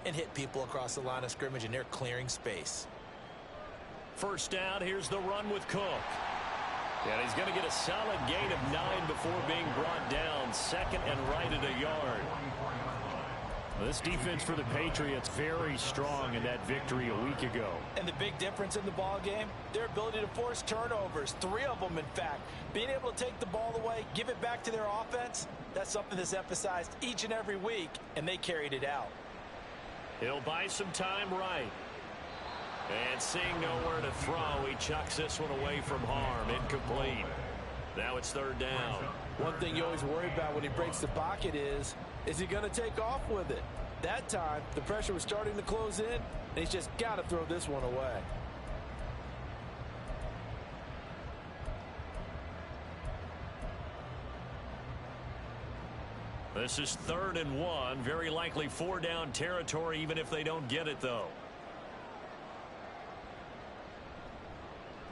and hit people across the line of scrimmage, and they're clearing space. First down, here's the run with Cook. And he's going to get a solid gain of 9 before being brought down. Second and right at a yard. Well, this defense for the Patriots very strong in that victory a week ago. And the big difference in the ball game, their ability to force turnovers, 3 of them in fact. Being able to take the ball away, give it back to their offense, that's something that's emphasized each and every week, and they carried it out. He'll buy some time right. And seeing nowhere to throw, he chucks this one away from harm. Incomplete. Now it's third down. One thing you always worry about when he breaks the pocket is he going to take off with it? That time, the pressure was starting to close in, and he's just got to throw this one away. This is 3rd and 1. Very likely 4-down territory, even if they don't get it, though.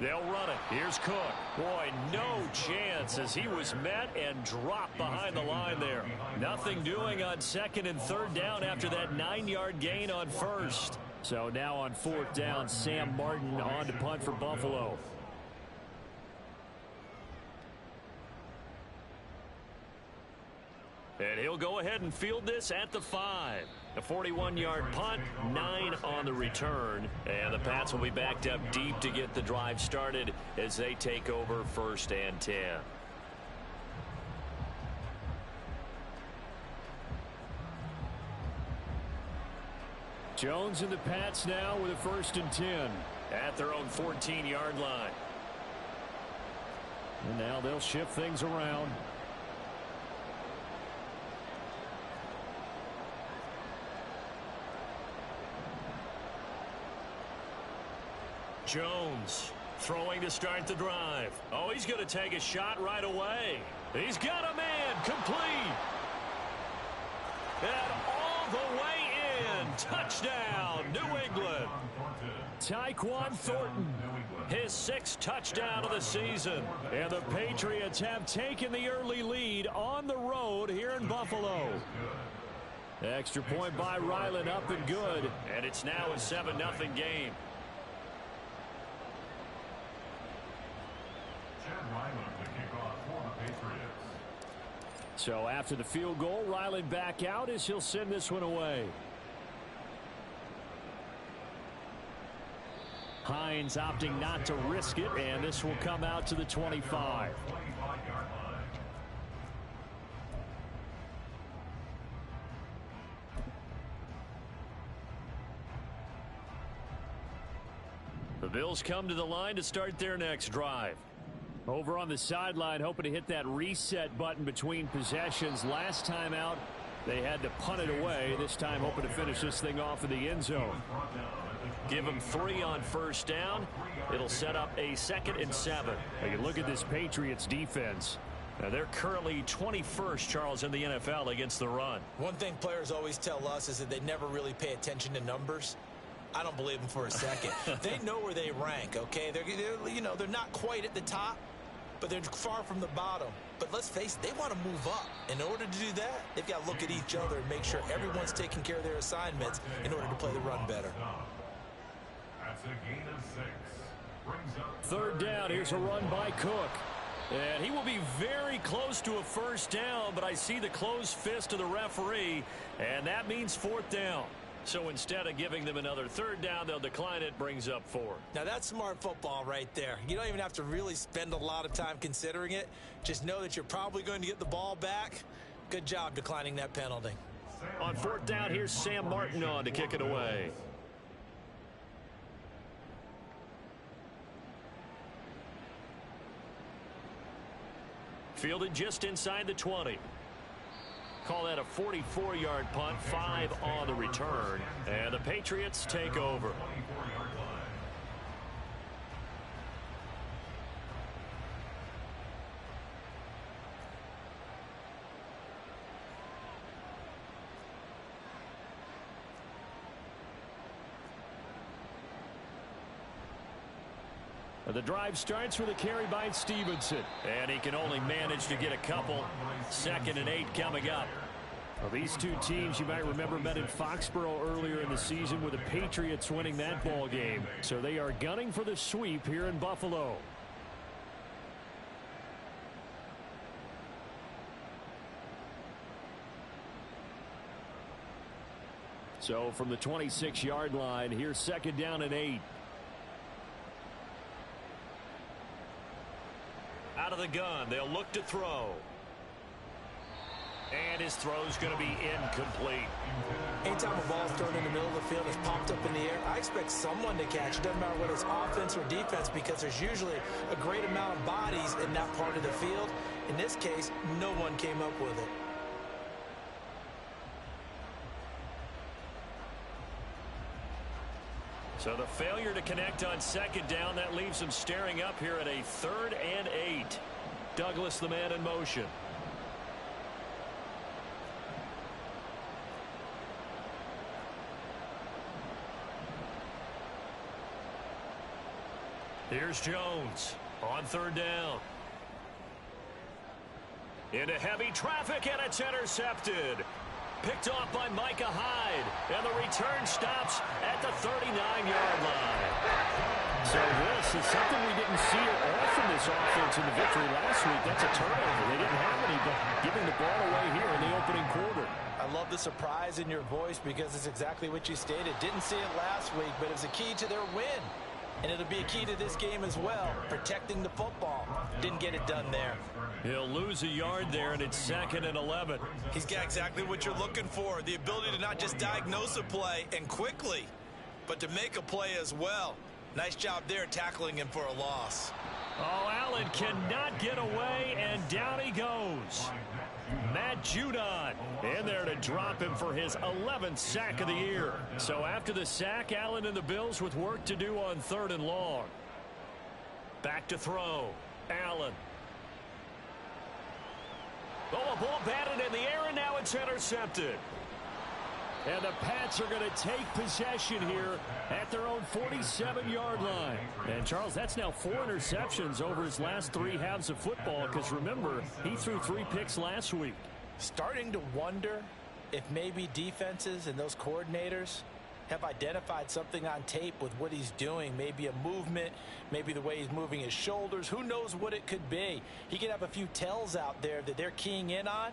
They'll run it. Here's Cook. Boy, no chance as he was met and dropped behind the line there. Nothing doing on 2nd and 3rd down after that 9-yard gain on 1st. So now on 4th down, Sam Martin on to punt for Buffalo. And he'll go ahead and field this at the 5. A 41-yard punt, 9 on the return. And the Pats will be backed up deep to get the drive started as they take over 1st and 10. Jones and the Pats now with a 1st and 10 at their own 14-yard line. And now they'll shift things around. Jones throwing to start the drive. Oh, he's going to take a shot right away. He's got a man. Complete. And all the way in. Touchdown, New England. Tyquan Thornton, his 6th touchdown of the season. And the Patriots have taken the early lead on the road here in Buffalo. Extra point by Ryland, up and good. And it's now a 7-0 game. So after the field goal, Ryland back out as he'll send this one away. Hines opting not to risk it, and this will come out to the 25. The Bills come to the line to start their next drive. Over on the sideline, hoping to hit that reset button between possessions. Last time out, they had to punt it away. This time, hoping to finish this thing off in the end zone. Give them 3 on 1st down. It'll set up a 2nd and 7. Now you look at this Patriots defense. Now they're currently 21st, Charles, in the NFL against the run. One thing players always tell us is that they never really pay attention to numbers. I don't believe them for a second. They know where they rank, okay? They're not quite at the top, but they're far from the bottom. But let's face it, they want to move up. In order to do that, they've got to look at each other and make sure everyone's taking care of their assignments in order to play the run better. That's a gain of 6. 3rd down, here's a run by Cook. And he will be very close to a 1st down, but I see the closed fist of the referee, and that means 4th down. So instead of giving them another 3rd down, they'll decline it, brings up 4. Now that's smart football right there. You don't even have to really spend a lot of time considering it. Just know that you're probably going to get the ball back. Good job declining that penalty. On 4th down, here's Sam Martin on to kick it away. Fielded just inside the 20. Call that a 44-yard punt, 5 on the return. And the Patriots take over. The drive starts with a carry by Stevenson. And he can only manage to get a couple. 2nd and 8 coming up. Well, these two teams, you might remember, met in Foxborough earlier in the season with the Patriots winning that ball game. So they are gunning for the sweep here in Buffalo. So from the 26-yard line, here's 2nd down and 8. Out of the gun, they'll look to throw. And his throw's going to be incomplete. Anytime a ball's thrown in the middle of the field, it's popped up in the air, I expect someone to catch. It doesn't matter whether it's offense or defense, because there's usually a great amount of bodies in that part of the field. In this case, no one came up with it. So the failure to connect on 2nd down, that leaves him staring up here at a 3rd and 8. Douglas, the man in motion. Here's Jones on 3rd down. Into heavy traffic, and it's intercepted. Picked off by Micah Hyde, and the return stops at the 39-yard line. So this is something we didn't see at all from this offense in the victory last week. That's a turnover. They didn't have any, but giving the ball away here in the opening quarter. I love the surprise in your voice, because it's exactly what you stated. Didn't see it last week, but it was a key to their win. And it'll be a key to this game as well, protecting the football. Didn't get it done there. He'll lose a yard there, and it's 2nd and 11. He's got exactly what you're looking for, the ability to not just diagnose a play and quickly, but to make a play as well. Nice job there tackling him for a loss. Oh, Allen cannot get away, and down he goes. Matt Judon in there to drop him for his 11th sack of the year. So after the sack, Allen and the Bills with work to do on 3rd and long. Back to throw. Allen. Oh, a ball batted in the air, and now it's intercepted. And the Pats are going to take possession here at their own 47-yard line. And, Charles, that's now 4 interceptions over his last 3 halves of football, because, remember, he threw 3 picks last week. Starting to wonder if maybe defenses and those coordinators have identified something on tape with what he's doing. Maybe a movement, maybe the way he's moving his shoulders. Who knows what it could be? He could have a few tells out there that they're keying in on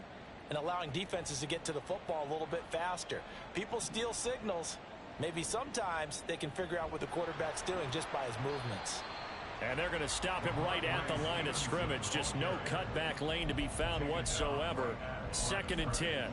and allowing defenses to get to the football a little bit faster. People steal signals. Maybe sometimes they can figure out what the quarterback's doing just by his movements. And they're going to stop him right at the line of scrimmage. Just no cutback lane to be found whatsoever. 2nd and 10.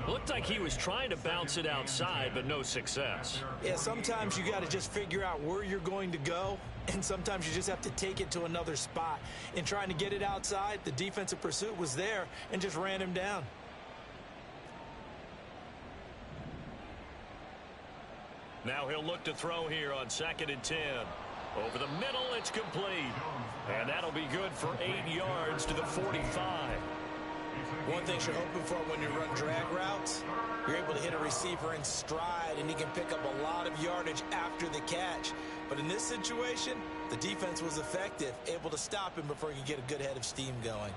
Looked like he was trying to bounce it outside, but no success. Yeah, sometimes you got to just figure out where you're going to go, and sometimes you just have to take it to another spot. In trying to get it outside, the defensive pursuit was there and just ran him down. Now he'll look to throw here on 2nd and 10. Over the middle, it's complete. And that'll be good for 8 yards to the 45. One thing you're hoping for when you run drag routes, you're able to hit a receiver in stride, and he can pick up a lot of yardage after the catch. But in this situation, the defense was effective, able to stop him before he could get a good head of steam going.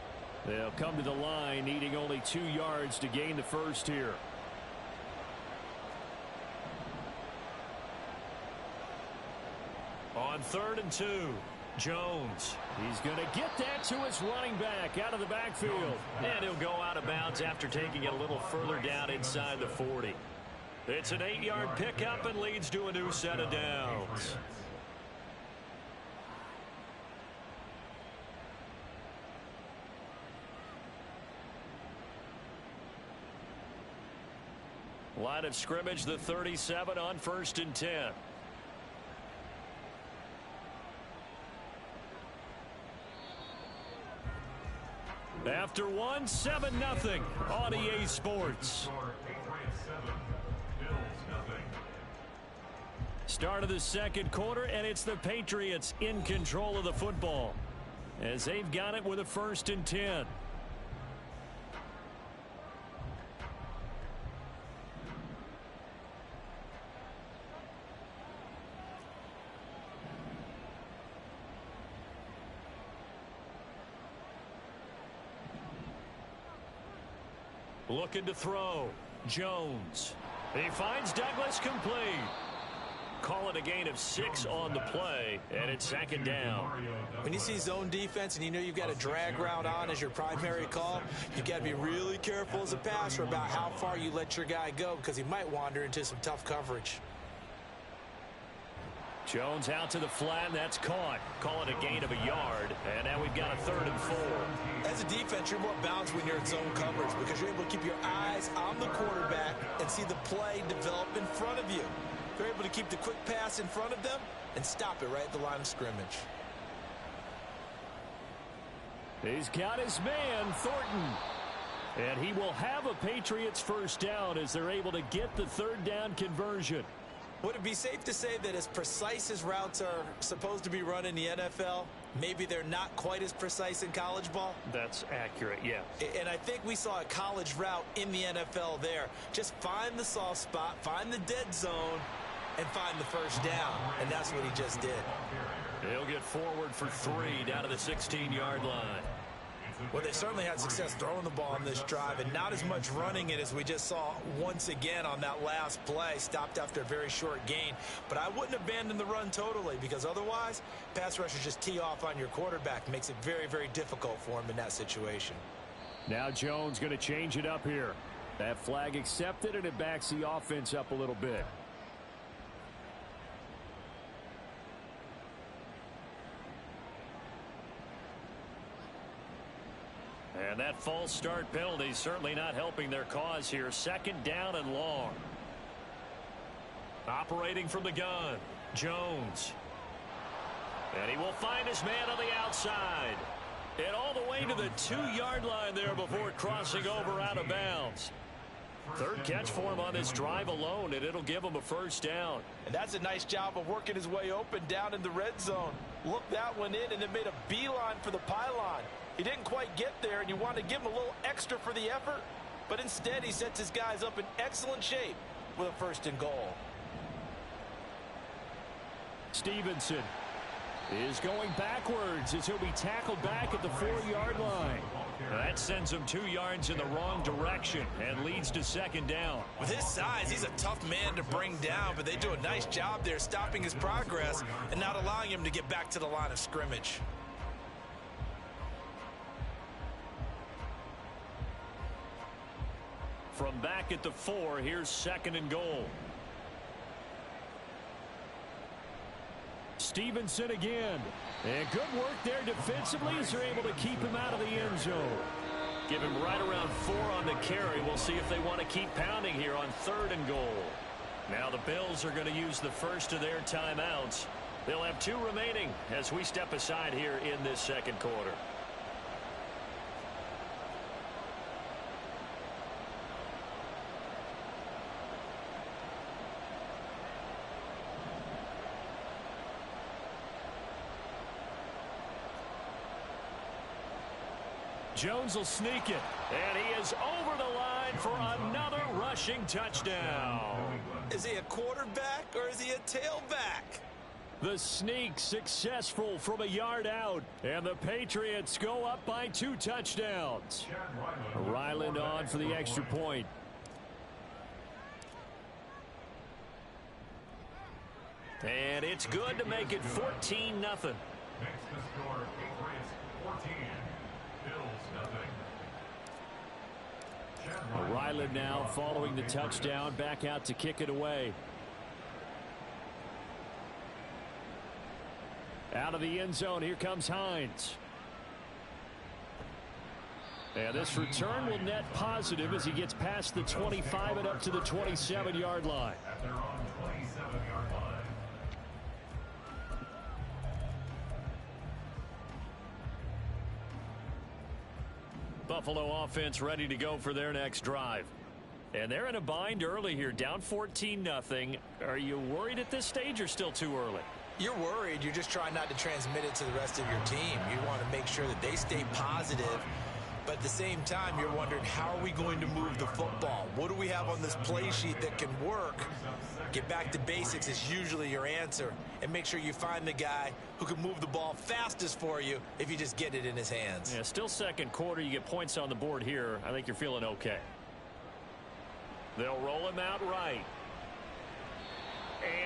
They'll come to the line, needing only 2 yards to gain the first here. On 3rd and 2, Jones. He's going to get that to his running back out of the backfield. And he'll go out of bounds after taking it a little further down inside the 40. It's an 8-yard pickup and leads to a new set of downs. Line of scrimmage, the 37 on 1st and 10. After 1, 7-0 on EA Sports. Start of the 2nd quarter, and it's the Patriots in control of the football as they've got it with a 1st and 10. Looking to throw. Jones. He finds Douglas complete. Call it a gain of 6 on the play, and it's second down. When you see zone defense and you know you've got a drag route on as your primary call, you've got to be really careful as a passer about how far you let your guy go because he might wander into some tough coverage. Jones out to the flat, and that's caught. Call it a gain of a yard, and now we've got a 3rd and 4. As a defense, you're more balanced when you're in zone coverage because you're able to keep your eyes on the quarterback and see the play develop in front of you. They're able to keep the quick pass in front of them and stop it right at the line of scrimmage. He's got his man, Thornton. And he will have a Patriots first down as they're able to get the 3rd down conversion. Would it be safe to say that as precise as routes are supposed to be run in the NFL, maybe they're not quite as precise in college ball? That's accurate, yeah. And I think we saw a college route in the NFL there. Just find the soft spot, find the dead zone, and find the first down. And that's what he just did. He'll get forward for 3 down to the 16-yard line. Well, they certainly had success throwing the ball on this drive and not as much running it as we just saw once again on that last play. Stopped after a very short gain. But I wouldn't abandon the run totally because otherwise, pass rushers just tee off on your quarterback. Makes it very, very difficult for him in that situation. Now Jones going to change it up here. That flag accepted, and it backs the offense up a little bit. And that false start penalty certainly not helping their cause here. 2nd down and long. Operating from the gun, Jones. And he will find his man on the outside. And all the way to the 2-yard line there before crossing over out of bounds. 3rd catch for him on this drive alone, and it'll give him a first down. And that's a nice job of working his way open down in the red zone. Looked that one in and then made a beeline for the pylon. He didn't quite get there, and you want to give him a little extra for the effort. But instead, he sets his guys up in excellent shape with a 1st and goal. Stevenson is going backwards as he'll be tackled back at the 4-yard line. That sends him 2 yards in the wrong direction and leads to 2nd down. With his size, he's a tough man to bring down, but they do a nice job there stopping his progress and not allowing him to get back to the line of scrimmage. From back at the 4, here's 2nd and goal. Stevenson again. And good work there defensively as they're able to keep him out of the end zone. Give him right around 4 on the carry. We'll see if they want to keep pounding here on 3rd and goal. Now the Bills are going to use the first of their timeouts. They'll have 2 remaining as we step aside here in this 2nd quarter. Jones will sneak it, and he is over the line for another rushing touchdown. Is he a quarterback or is he a tailback? The sneak successful from a yard out, and the Patriots go up by 2 touchdowns. Ryland on for the extra point. And it's good to make it 14-0. Makes the score Patriots 14. Ryland now following the touchdown, back out to kick it away. Out of the end zone, here comes Hines. And this return will net positive as he gets past the 25 and up to the 27-yard line. At their own 27-yard line. Buffalo offense ready to go for their next drive. And they're in a bind early here, down 14-0. Are you worried at this stage or still too early? You're worried. You're just trying not to transmit it to the rest of your team. You want to make sure that they stay positive. But at the same time, you're wondering, how are we going to move the football? What do we have on this play sheet that can work? Get back to basics is usually your answer. And make sure you find the guy who can move the ball fastest for you if you just get it in his hands. Yeah, still 2nd quarter. You get points on the board here. I think you're feeling okay. They'll roll him out right.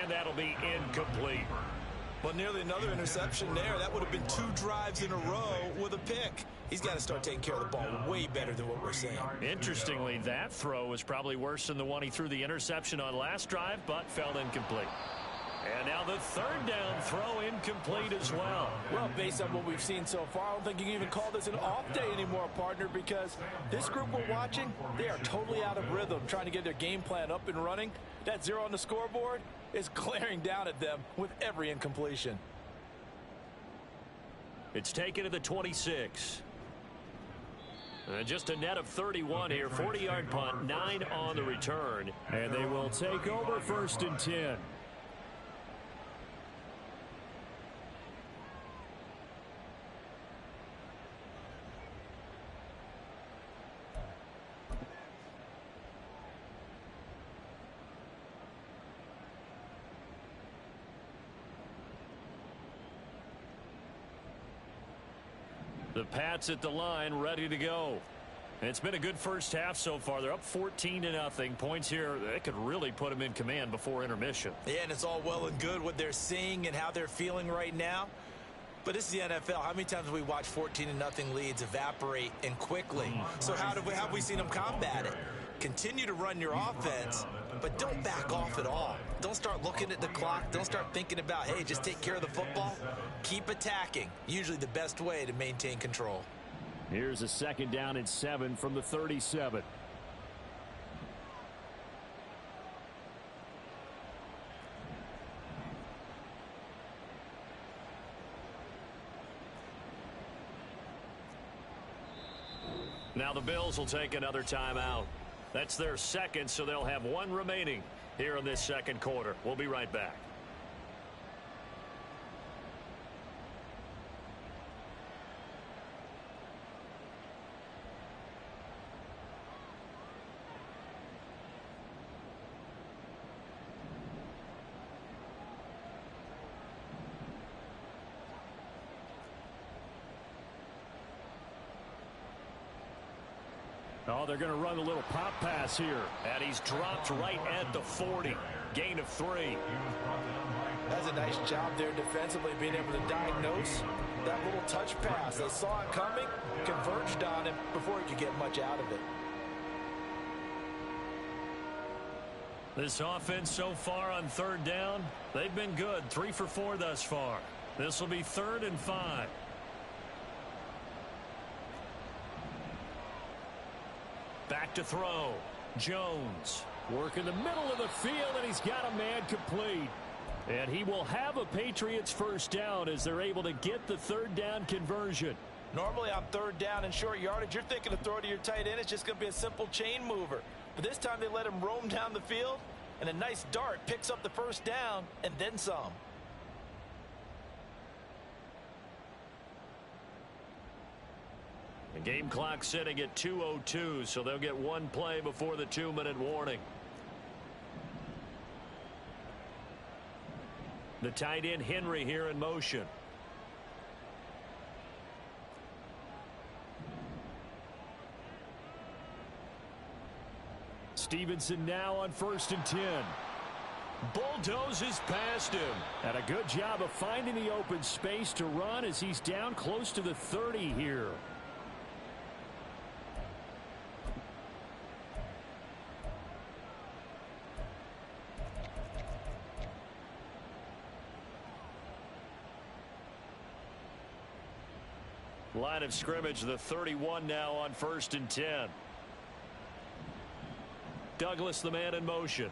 And that'll be incomplete. Well, nearly another interception there. That would have been 2 drives in a row with a pick. He's got to start taking care of the ball way better than what we're seeing. Interestingly, that throw was probably worse than the one he threw the interception on last drive, but fell incomplete. And now the third down throw incomplete as well. Well, based on what we've seen so far, I don't think you can even call this an off day anymore, partner, because this group we're watching, they are totally out of rhythm, trying to get their game plan up and running. That 0 on the scoreboard is glaring down at them with every incompletion. It's taken to the 26. Just a net of 31 here. 40-yard punt, 9 on the return. And they will take over 1st and 10. The Pats at the line, ready to go. It's been a good first half so far. They're up 14-0. Points here, that could really put them in command before intermission. Yeah, and it's all well and good what they're seeing and how they're feeling right now. But this is the NFL. How many times have we watched 14-0 leads evaporate and quickly? So how have we seen them combat it? Continue to run your offense, but don't back off at all. Don't start looking at the clock. Don't start thinking about, hey, just take care of the football. Keep attacking. Usually the best way to maintain control. Here's a 2nd down and 7 from the 37. Now the Bills will take another timeout. That's their second, so they'll have 1 remaining here in this 2nd quarter. We'll be right back. Oh, they're going to run a little pop pass here. And he's dropped right at the 40. Gain of 3. That's a nice job there defensively, being able to diagnose that little touch pass. They saw it coming, converged on him before he could get much out of it. This offense so far on 3rd down, they've been good. 3 for 4 thus far. This will be 3rd and 5. Back to throw. Jones. Work in the middle of the field, and he's got a man complete. And he will have a Patriots 1st down as they're able to get the 3rd down conversion. Normally on 3rd down and short yardage, you're thinking to throw to your tight end. It's just going to be a simple chain mover. But this time they let him roam down the field, and a nice dart picks up the 1st down and then some. The game clock sitting at 2:02, so they'll get 1 play before the 2-minute warning. The tight end Henry here in motion. Stevenson now on 1st and 10. Bulldozes past him. And a good job of finding the open space to run as he's down close to the 30 here. Line of scrimmage, the 31 now on 1st and 10. Douglas, the man in motion.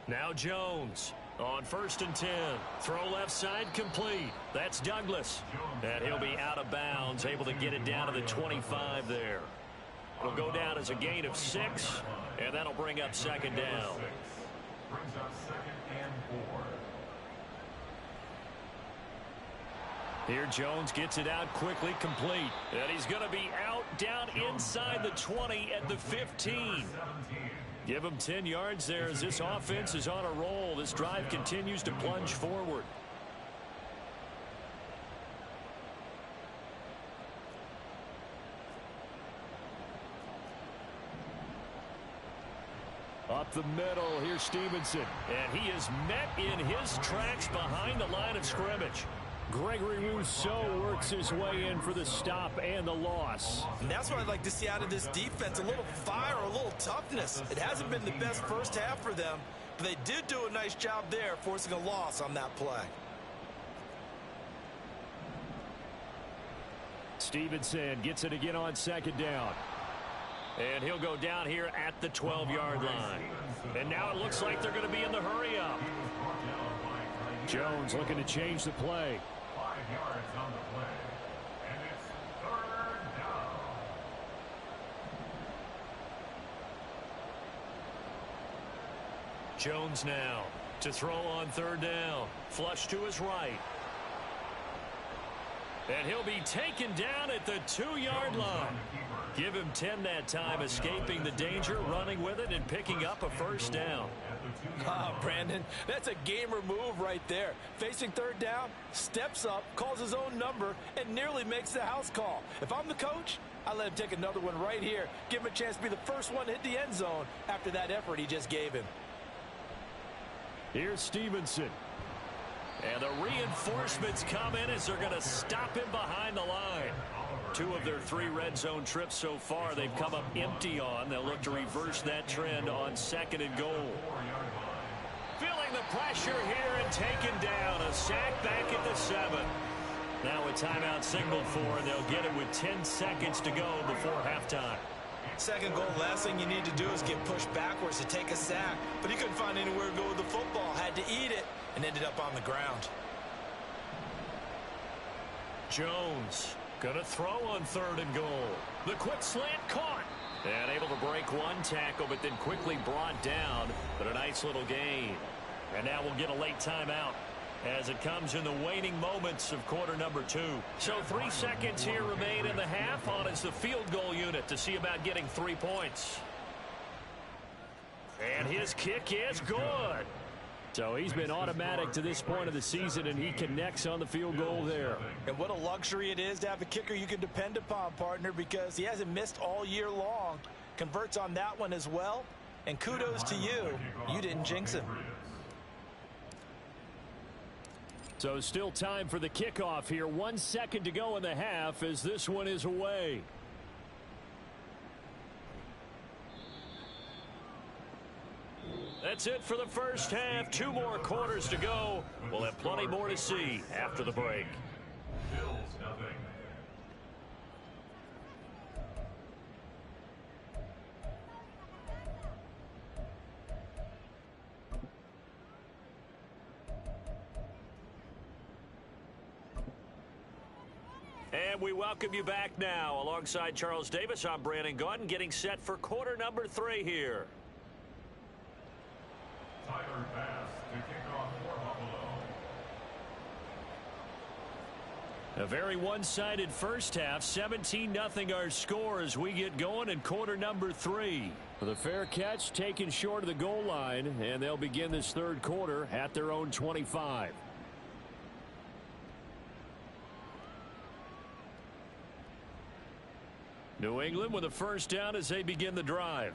Now Jones on 1st and 10. Throw left side complete. That's Douglas. And he'll be out of bounds, able to get it down to the 25 there. It'll go down as a gain of 6, and that'll bring up 2nd down. Brings up 2nd and 4. Here Jones gets it out quickly, complete. And he's going to be out down inside the 20 at the 15. Give him 10 yards there as this offense is on a roll. This drive continues to plunge forward. Up the middle, here's Stevenson. And he is met in his tracks behind the line of scrimmage. Gregory Rousseau works his way in for the stop and the loss. And that's what I'd like to see out of this defense, a little fire, a little toughness. It hasn't been the best first half for them, but they did do a nice job there, forcing a loss on that play. Stevenson gets it again on second down. And he'll go down here at the 12-yard line. And now it looks like they're going to be in the hurry up. Jones looking to change the play. 5 yards on the play. And it's 3rd down. Jones now to throw on 3rd down. Flush to his right. And he'll be taken down at the 2-yard line. Give him 10 that time, escaping the danger, running with it, and picking up a first down. Brandon, that's a gamer move right there. Facing 3rd down, steps up, calls his own number, and nearly makes the house call. If I'm the coach, I let him take another one right here. Give him a chance to be the first one to hit the end zone after that effort he just gave him. Here's Stevenson. And the reinforcements come in as they're going to stop him behind the line. 2 of their 3 red zone trips so far they've come up empty on. They'll look to reverse that trend on 2nd and goal. Feeling the pressure here and taken down. A sack back at the 7. Now a timeout signaled for, and they'll get it with 10 seconds to go before halftime. 2nd goal, last thing you need to do is get pushed backwards to take a sack. But he couldn't find anywhere to go with the football. Had to eat it and ended up on the ground. Jones going to throw on 3rd and goal. The quick slant caught. And able to break one tackle, but then quickly brought down. But a nice little gain. And now we'll get a late timeout as it comes in the waning moments of quarter number 2. So 3 seconds here remain in the half. On is the field goal unit to see about getting 3 points. And his kick is good. So he's been automatic to this point of the season, and he connects on the field goal there. And what a luxury it is to have a kicker you can depend upon, partner, because he hasn't missed all year long. Converts on that one as well. And kudos to you. You didn't jinx him. So still time for the kickoff here. 1 second to go in the half as this one is away. That's it for the first half. 2 more quarters to go. We'll have plenty more to see after the break. Bills nothing. And we welcome you back now. Alongside Charles Davis, I'm Brandon Gaudin, getting set for quarter number 3 here. Tyler Bass to kick off for Buffalo. A very one-sided first half. 17-0 our score as we get going in quarter number 3. The fair catch taken short of the goal line, and they'll begin this 3rd quarter at their own 25. New England with a first down as they begin the drive.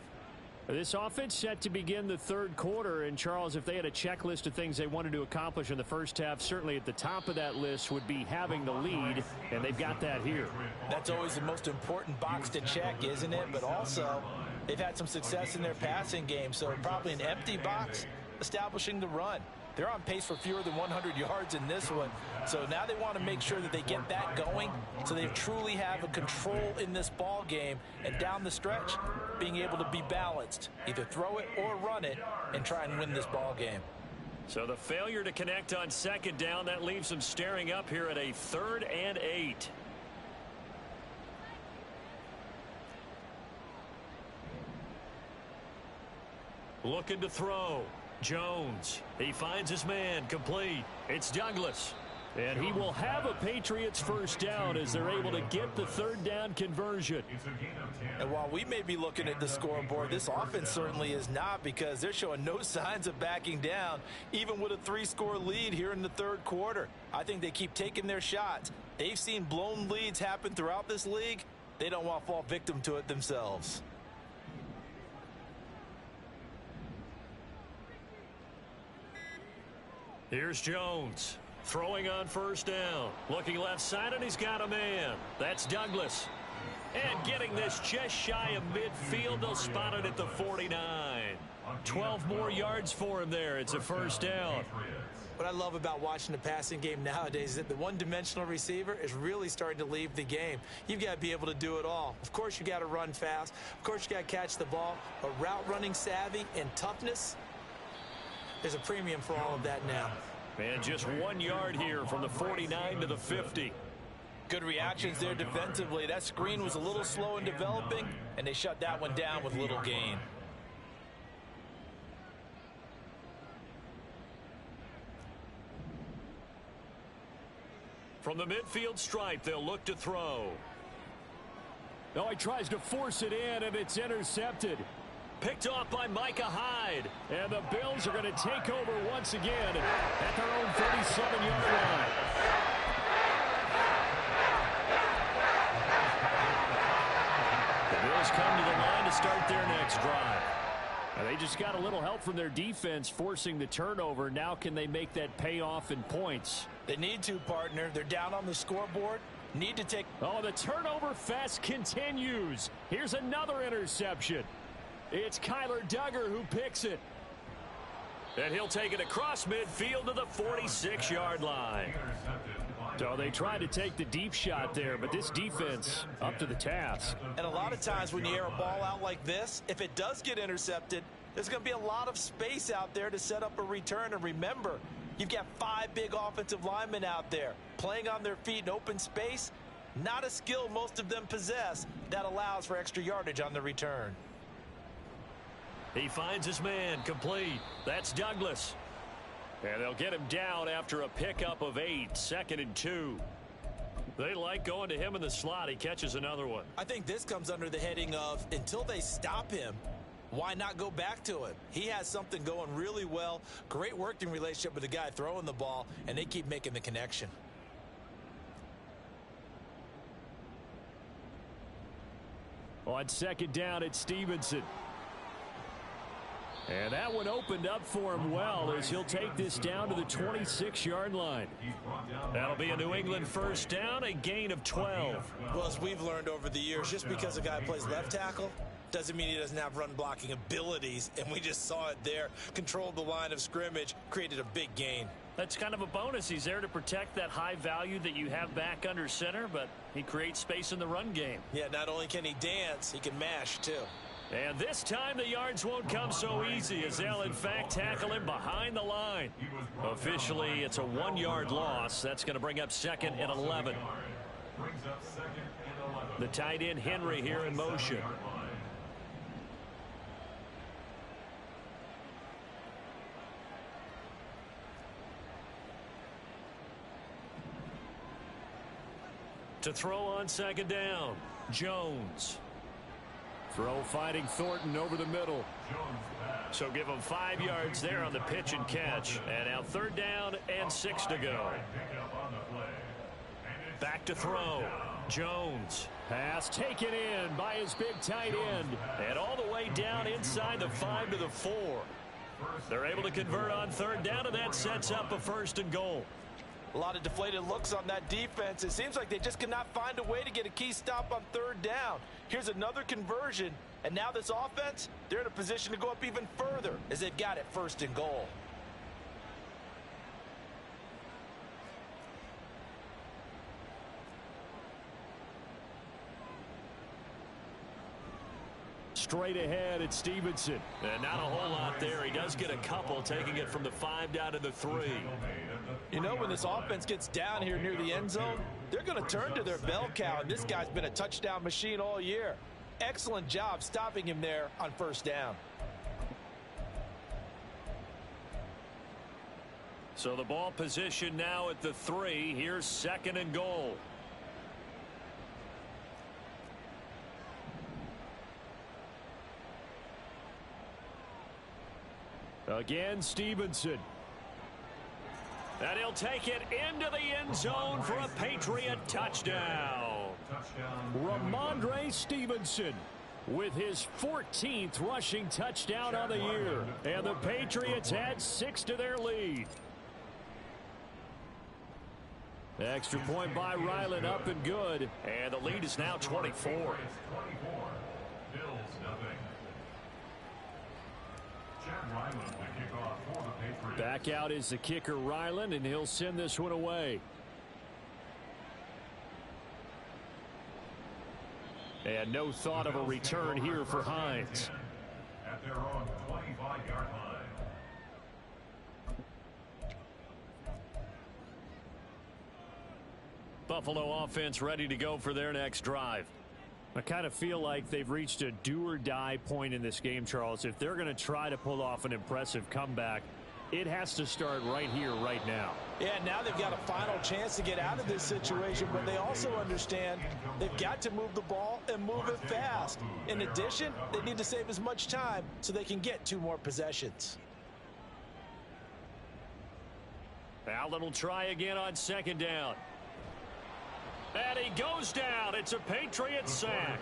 This offense set to begin the 3rd quarter, and Charles, if they had a checklist of things they wanted to accomplish in the first half, certainly at the top of that list would be having the lead, and they've got that here. That's always the most important box to check, isn't it? But also, they've had some success in their passing game, so probably an empty box establishing the run. They're on pace for fewer than 100 yards in this one. So now they want to make sure that they get that going so they truly have a control in this ball game. And down the stretch, being able to be balanced. Either throw it or run it and try and win this ball game. So the failure to connect on 2nd down, that leaves them staring up here at a 3rd and 8. Looking to throw. Jones. He finds his man. Complete. It's Douglas. And he will have a Patriots first down as they're able to get the 3rd down conversion. And while we may be looking at the scoreboard, this offense certainly is not, because they're showing no signs of backing down, even with a 3-score lead here in the 3rd quarter. I think they keep taking their shots. They've seen blown leads happen throughout this league. They don't want to fall victim to it themselves. Here's Jones. Throwing on first down. Looking left side, and he's got a man. That's Douglas. And getting this just shy of midfield. They'll spot it at the 49. 12 more yards for him there. It's a first down. What I love about watching the passing game nowadays is that the one-dimensional receiver is really starting to leave the game. You've got to be able to do it all. Of course, you got to run fast. Of course, you got to catch the ball. But route running savvy and toughness, there's a premium for all of that now. And just 1 yard here from the 49 to the 50. Good reactions there defensively. That screen was a little slow in developing, and they shut that one down with little gain. From the midfield stripe, they'll look to throw. Oh, he tries to force it in, and it's intercepted. Picked off by Micah Hyde. And the Bills are going to take over once again at their own 37-yard line. The Bills come to the line to start their next drive. And they just got a little help from their defense forcing the turnover. Now can they make that pay off in points? They need to, partner. They're down on the scoreboard. Need to take... Oh, the turnover fest continues. Here's another interception. It's Kyler Duggar who picks it. And he'll take it across midfield to the 46-yard line. So they tried to take the deep shot there, but this defense up to the task. And a lot of times when you air a ball out like this, if it does get intercepted, there's going to be a lot of space out there to set up a return. And remember, you've got 5 big offensive linemen out there playing on their feet in open space. Not a skill most of them possess that allows for extra yardage on the return. He finds his man complete. That's Douglas. And they'll get him down after a pickup of 8, 2nd and 2. They like going to him in the slot. He catches another one. I think this comes under the heading of until they stop him, why not go back to him? He has something going really well. Great working relationship with the guy throwing the ball, and they keep making the connection. On 2nd down, it's Stevenson. And that one opened up for him well as he'll take this down to the 26-yard line. That'll be a New England first down, a gain of 12. Well, as we've learned over the years, just because a guy plays left tackle doesn't mean he doesn't have run blocking abilities, and we just saw it there. Controlled the line of scrimmage, created a big gain. That's kind of a bonus. He's there to protect that high value that you have back under center, but he creates space in the run game. Yeah, not only can he dance, he can mash too. And this time the yards won't come so easy as they'll in fact tackle him behind the line. Officially, it's a 1-yard loss. That's going to bring up 2nd and 11. The tight end Henry here in motion. To throw on 2nd down, Jones. Throw fighting Thornton over the middle. So give him 5 yards there on the pitch and catch. And now 3rd down and 6 to go. Back to throw. Jones. Pass taken in by his big tight end. And all the way down inside the 5 to the 4. They're able to convert on 3rd down, and that sets up a 1st and goal. A lot of deflated looks on that defense. It seems like they just cannot find a way to get a key stop on 3rd down. Here's another conversion, and now this offense, they're in a position to go up even further as they've got it 1st and goal. Straight ahead, it's Stevenson. And not a whole lot there. He does get a couple, taking it from the 5 down to the 3. You know, when this offense gets down here near the end zone, they're going to turn to their bell cow, and this guy's been a touchdown machine all year. Excellent job stopping him there on 1st down. So the ball position now at the 3. Here's 2nd and goal. Again, Stevenson. And he'll take it into the end zone for a Patriot touchdown. Ramondre Stevenson with his 14th rushing touchdown on the year. And the Patriots add 6 to their lead. Extra point by Ryland, up and good. And the lead is now 24. It's 24. Bills nothing. Chad Ryland to kick off for the Patriots. Back out is the kicker Ryland, and he'll send this one away. And no thought of a return here for Hines. At their own 25-yard line. Buffalo offense ready to go for their next drive. I kind of feel like they've reached a do-or-die point in this game, Charles. If they're going to try to pull off an impressive comeback, it has to start right here, right now. Yeah, now they've got a final chance to get out of this situation, but they also understand they've got to move the ball and move it fast. In addition, they need to save as much time so they can get 2 more possessions. Allen will try again on second down. And he goes down. It's a Patriot sack.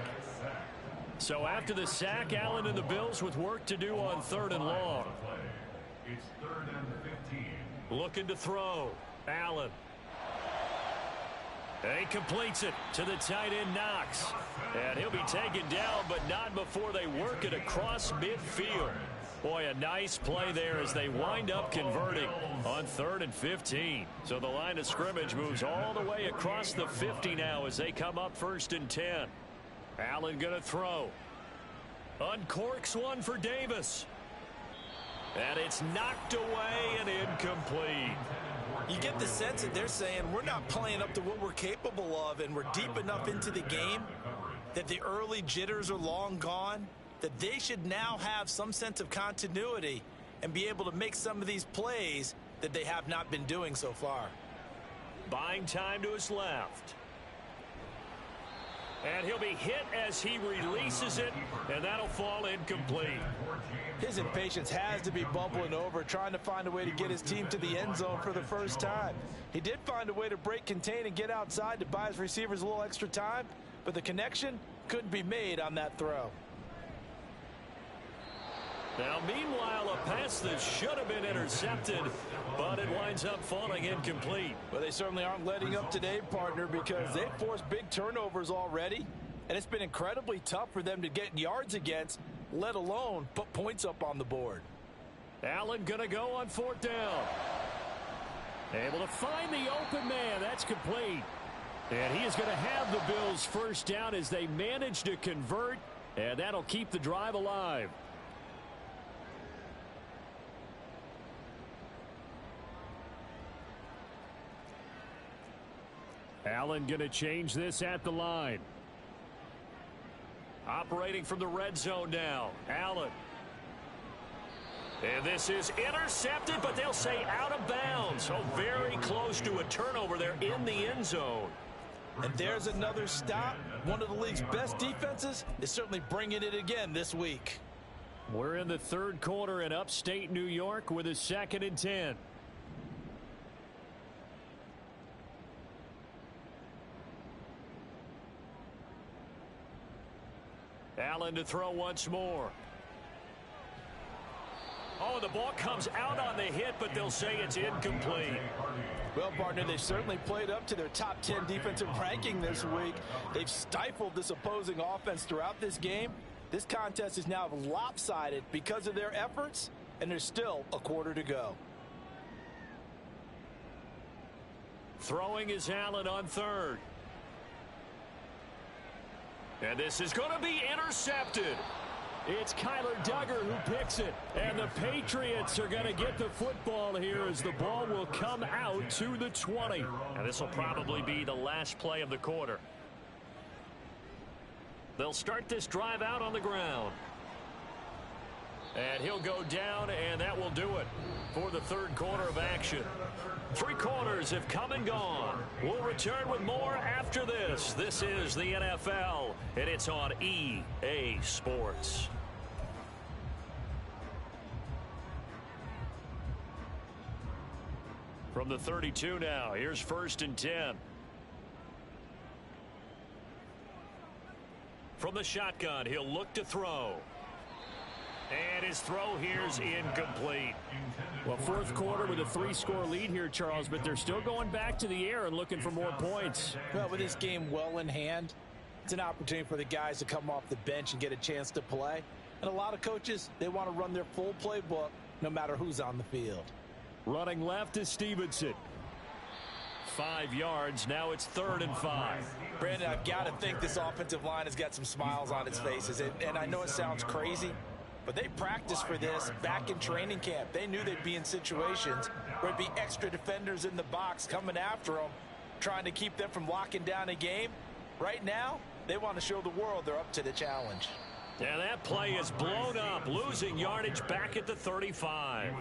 So after the sack, Allen and the Bills with work to do on 3rd and long. It's 3rd and 15. Looking to throw. Allen. And he completes it to the tight end Knox. And he'll be taken down, but not before they work it across midfield. Boy, a nice play there as they wind up converting on 3rd and 15. So the line of scrimmage moves all the way across the 50 now as they come up 1st and 10. Allen going to throw. Uncorks one for Davis. And it's knocked away and incomplete. You get the sense that they're saying we're not playing up to what we're capable of, and we're deep enough into the game that the early jitters are long gone, that they should now have some sense of continuity and be able to make some of these plays that they have not been doing so far. Buying time to his left. And he'll be hit as he releases it, and that'll fall incomplete. His impatience has to be bubbling over, trying to find a way to get his team to the end zone for the first time. He did find a way to break contain and get outside to buy his receivers a little extra time, but the connection couldn't be made on that throw. Now, meanwhile, a pass that should have been intercepted, but it winds up falling incomplete. Well, they certainly aren't letting up today, partner, because they've forced big turnovers already, and it's been incredibly tough for them to get yards against, let alone put points up on the board. Allen going to go on 4th down. Able to find the open man. That's complete. And he is going to have the Bills' first down as they manage to convert, and that'll keep the drive alive. Allen going to change this at the line. Operating from the red zone now. Allen. And this is intercepted, but they'll say out of bounds. So very close to a turnover there in the end zone. And there's another stop. One of the league's best defenses is certainly bringing it again this week. We're in the 3rd quarter in upstate New York with a 2nd and 10. Allen to throw once more. Oh, the ball comes out on the hit, but they'll say it's incomplete. Well, partner, they've certainly played up to their top 10 defensive ranking this week. They've stifled this opposing offense throughout this game. This contest is now lopsided because of their efforts, and there's still a quarter to go. Throwing is Allen on 3rd. And this is going to be intercepted. It's Kyler Duggar who picks it. And the Patriots are going to get the football here as the ball will come out to the 20. And this will probably be the last play of the quarter. They'll start this drive out on the ground. And he'll go down, and that will do it for the 3rd quarter of action. 3 quarters have come and gone. We'll return with more after this. This is the NFL, and it's on EA Sports. From the 32 now, here's 1st and 10. From the shotgun, he'll look to throw. And his throw here's incomplete. Well, fourth quarter with a 3-score lead here, Charles, but they're still going back to the air and looking for more points. Well, with this game well in hand, it's an opportunity for the guys to come off the bench and get a chance to play. And a lot of coaches, they want to run their full playbook no matter who's on the field. Running left is Stevenson. 5 yards. Now it's 3rd and 5. Brandon, I've got to think this offensive line has got some smiles on its faces. And I know it sounds crazy, but they practiced for this back in training camp. They knew they'd be in situations where it'd be extra defenders in the box coming after them, trying to keep them from locking down a game. Right now, they want to show the world they're up to the challenge. And that play is blown up, losing yardage back at the 35.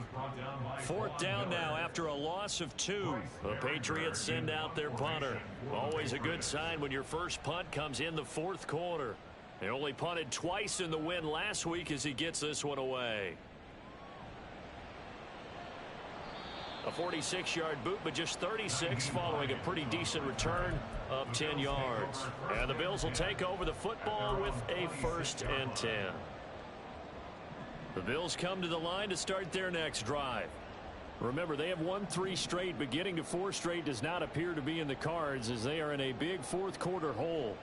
4th down now after a loss of 2. The Patriots send out their punter. Always a good sign when your first punt comes in the 4th quarter. They only punted twice in the win last week as he gets this one away. A 46-yard boot, but just 36 following a pretty decent return of 10 yards. And the Bills will take over the football with a 1st and 10. The Bills come to the line to start their next drive. Remember, they have won 3 straight, but getting to 4 straight does not appear to be in the cards as they are in a big 4th quarter hole.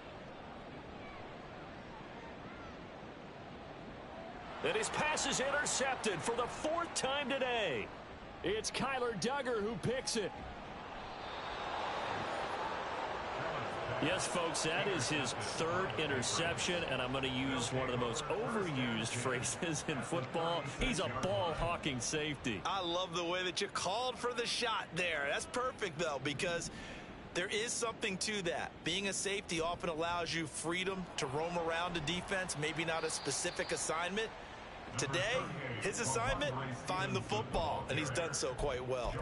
And his pass is intercepted for the 4th time today. It's Kyler Duggar who picks it. Yes, folks, that is his 3rd interception, and I'm going to use one of the most overused phrases in football. He's a ball-hawking safety. I love the way that you called for the shot there. That's perfect, though, because there is something to that. Being a safety often allows you freedom to roam around a defense, maybe not a specific assignment. Today, his assignment, find the football, and he's done so quite well.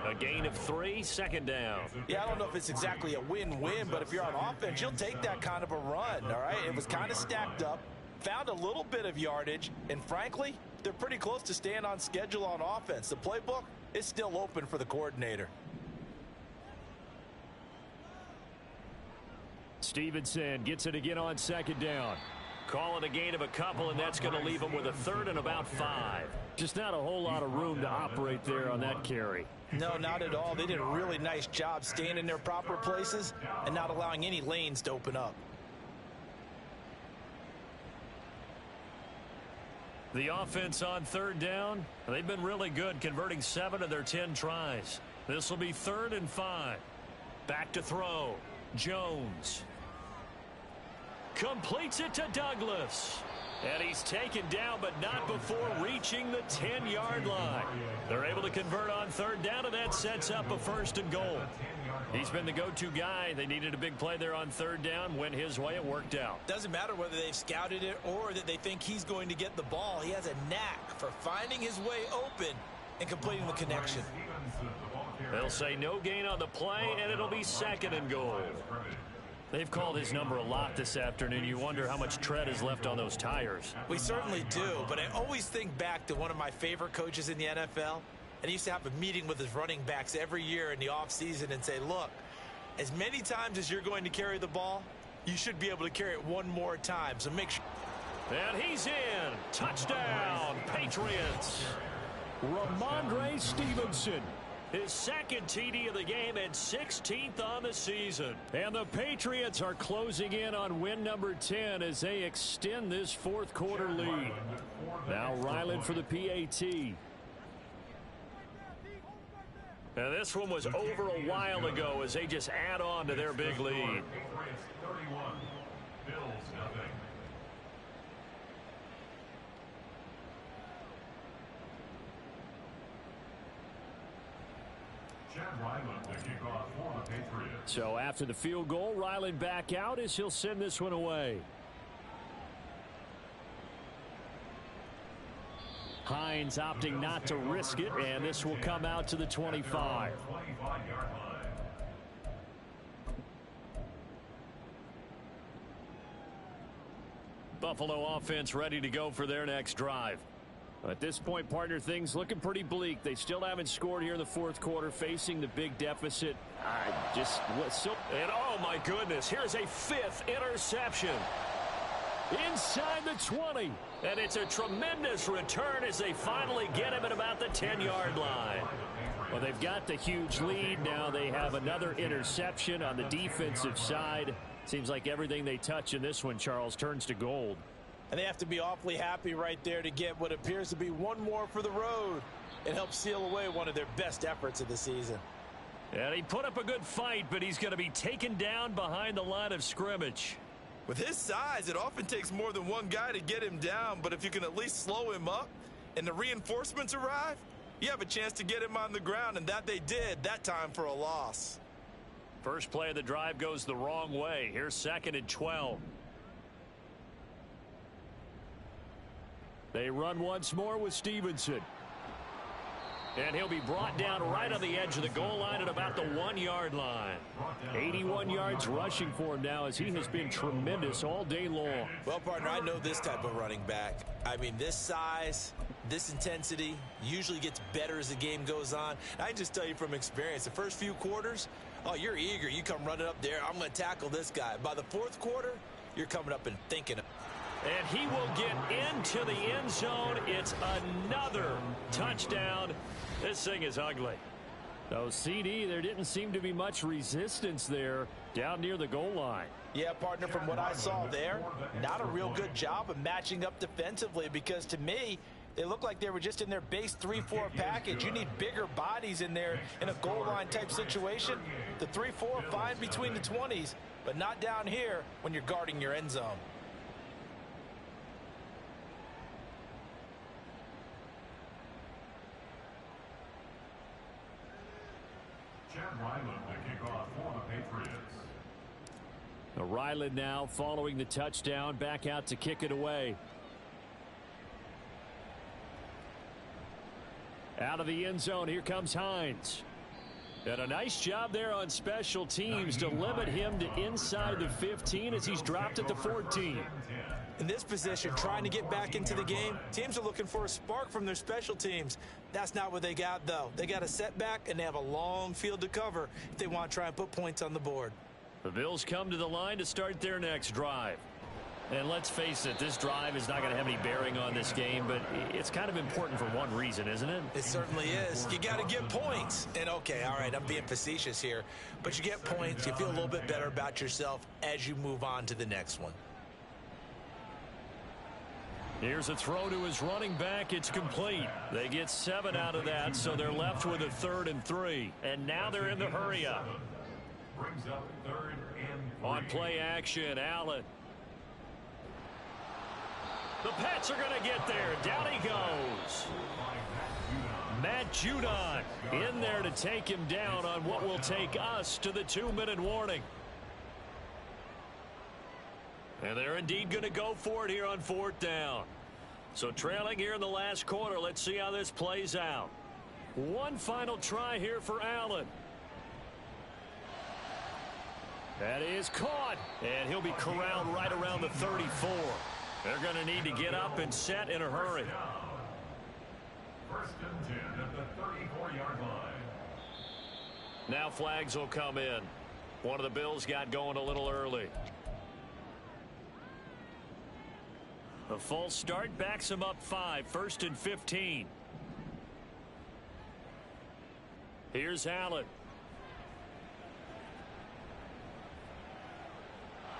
A gain of 3, 2nd down. Yeah, I don't know if it's exactly a win-win, but if you're on offense, you'll take that kind of a run, all right? It was kind of stacked up, found a little bit of yardage, and frankly, they're pretty close to staying on schedule on offense. The playbook is still open for the coordinator. Stevenson gets it again on 2nd down. Call it a gain of a couple, and that's going to leave him with a 3rd and about 5. Just not a whole lot of room to operate there on that carry. No, not at all. They did a really nice job staying in their proper places and not allowing any lanes to open up. The offense on 3rd down, they've been really good, converting 7 of their 10 tries. This will be 3rd and 5. Back to throw. Jones completes it to Douglas. And he's taken down, but not before reaching the 10-yard line. They're able to convert on 3rd down, and that sets up a 1st and goal. He's been the go-to guy. They needed a big play there on 3rd down. Went his way. It worked out. Doesn't matter whether they've scouted it or that they think he's going to get the ball. He has a knack for finding his way open and completing the connection. They'll say no gain on the play, and it'll be 2nd and goal. They've called his number a lot this afternoon. You wonder how much tread is left on those tires. We certainly do, but I always think back to one of my favorite coaches in the NFL, and he used to have a meeting with his running backs every year in the offseason and say, look, as many times as you're going to carry the ball, you should be able to carry it one more time, so make sure. And he's in. Touchdown, Patriots. Ramondre Stevenson. His 2nd TD of the game and 16th on the season. And the Patriots are closing in on win number 10 as they extend this 4th quarter lead. Now Ryland for the PAT. And this one was over a while ago as they just add on to their big lead. So after the field goal, Ryland back out as he'll send this one away. Hines opting not to risk it, and this will come out to the 25. Buffalo offense ready to go for their next drive. At this point, partner, things looking pretty bleak. They still haven't scored here in the 4th quarter, facing the big deficit. And oh my goodness, here's a 5th interception. inside the 20. And it's a tremendous return as they finally get him at about the 10-yard line. Well, they've got the huge lead. Now they have another interception on the defensive side. Seems like everything they touch in this one, Charles, turns to gold. And they have to be awfully happy right there to get what appears to be one more for the road. It helps seal away one of their best efforts of the season. And he put up a good fight, but he's going to be taken down behind the line of scrimmage. With his size, it often takes more than one guy to get him down, but if you can at least slow him up and the reinforcements arrive, you have a chance to get him on the ground, and that they did, that time for a loss. First play of the drive goes the wrong way. Here's 2nd and 12. They run once more with Stevenson. And he'll be brought down right on the edge of the goal line at about the 1-yard line. 81 yards rushing for him now as he has been tremendous all day long. Well, partner, I know this type of running back. I mean, this size, this intensity usually gets better as the game goes on. I can just tell you from experience, the first few quarters, oh, you're eager. You come running up there, I'm going to tackle this guy. By the 4th quarter, you're coming up and thinking. And he will get into the end zone. It's another touchdown. This thing is ugly. So, CD, there didn't seem to be much resistance there down near the goal line. Yeah, partner, from what I saw there, not a real good job of matching up defensively because to me, they look like they were just in their base 3-4 package. You need bigger bodies in there in a goal line type situation. The 3-4 fine between the 20s, but not down here when you're guarding your end zone. Ryland to kick off for the Patriots. Ryland now following the touchdown back out to kick it away. Out of the end zone, here comes Hines. And a nice job there on special teams to limit him to inside the 15 as he's dropped at the 14. In this position, trying to get back into the game, teams are looking for a spark from their special teams. That's not what they got, though. They got a setback, and they have a long field to cover if they want to try and put points on the board. The Bills come to the line to start their next drive. And let's face it, this drive is not going to have any bearing on this game, but it's kind of important for one reason, isn't it? It certainly is. You got to get points. And, okay, all right, I'm being facetious here, but you get points, you feel a little bit better about yourself as you move on to the next one. Here's a throw to his running back. It's complete. They get 7 out of that, so they're left with a 3rd and 3. And now they're in the hurry up. Brings up 3rd and 3. On play action, Allen. The Pats are going to get there. Down he goes. Matt Judon in there to take him down on what will take us to the 2-minute warning. And they're indeed going to go for it here on 4th down. So trailing here in the last quarter, let's see how this plays out. One final try here for Allen. That is caught. And he'll be corralled right around the 34. They're going to need to get up and set in a hurry. 1st and 10 at the 34-yard line. Now flags will come in. One of the Bills got going a little early. A false start backs him up 5. 1st and 15. Here's Allen.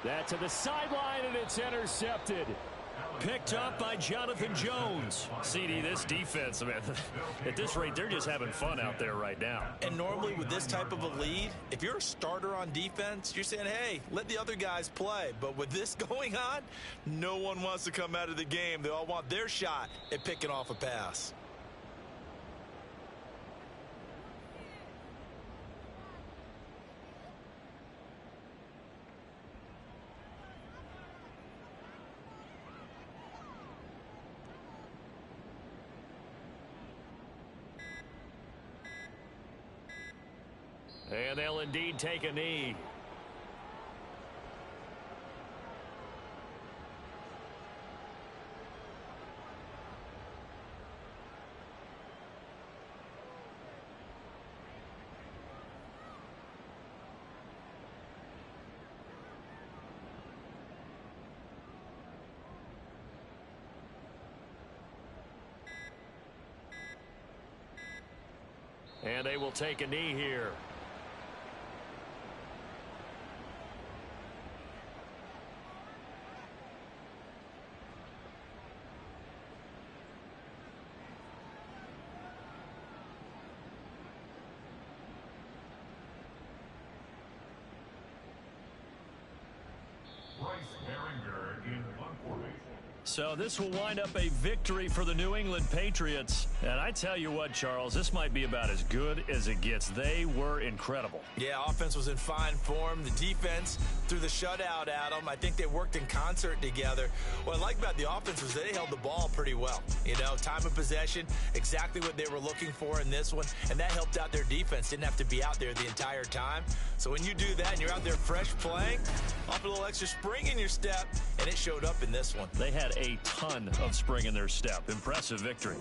That to the sideline, and it's intercepted. Picked up by Jonathan Jones. CD, this defense, man, at this rate, they're just having fun out there right now. And normally with this type of a lead, if you're a starter on defense, you're saying, hey, let the other guys play. But with this going on, no one wants to come out of the game. They all want their shot at picking off a pass. And they'll indeed take a knee. And they will take a knee here. So this will wind up a victory for the New England Patriots. And I tell you what, Charles, this might be about as good as it gets. They were incredible. Yeah, offense was in fine form. The defense threw the shutout at them. I think they worked in concert together. What I like about the offense was they held the ball pretty well. You know, time of possession, exactly what they were looking for in this one. And that helped out their defense. Didn't have to be out there the entire time. So when you do that and you're out there fresh playing, off a little extra spring in your step, and it showed up in this one. They had a ton of spring in their step. Impressive victory.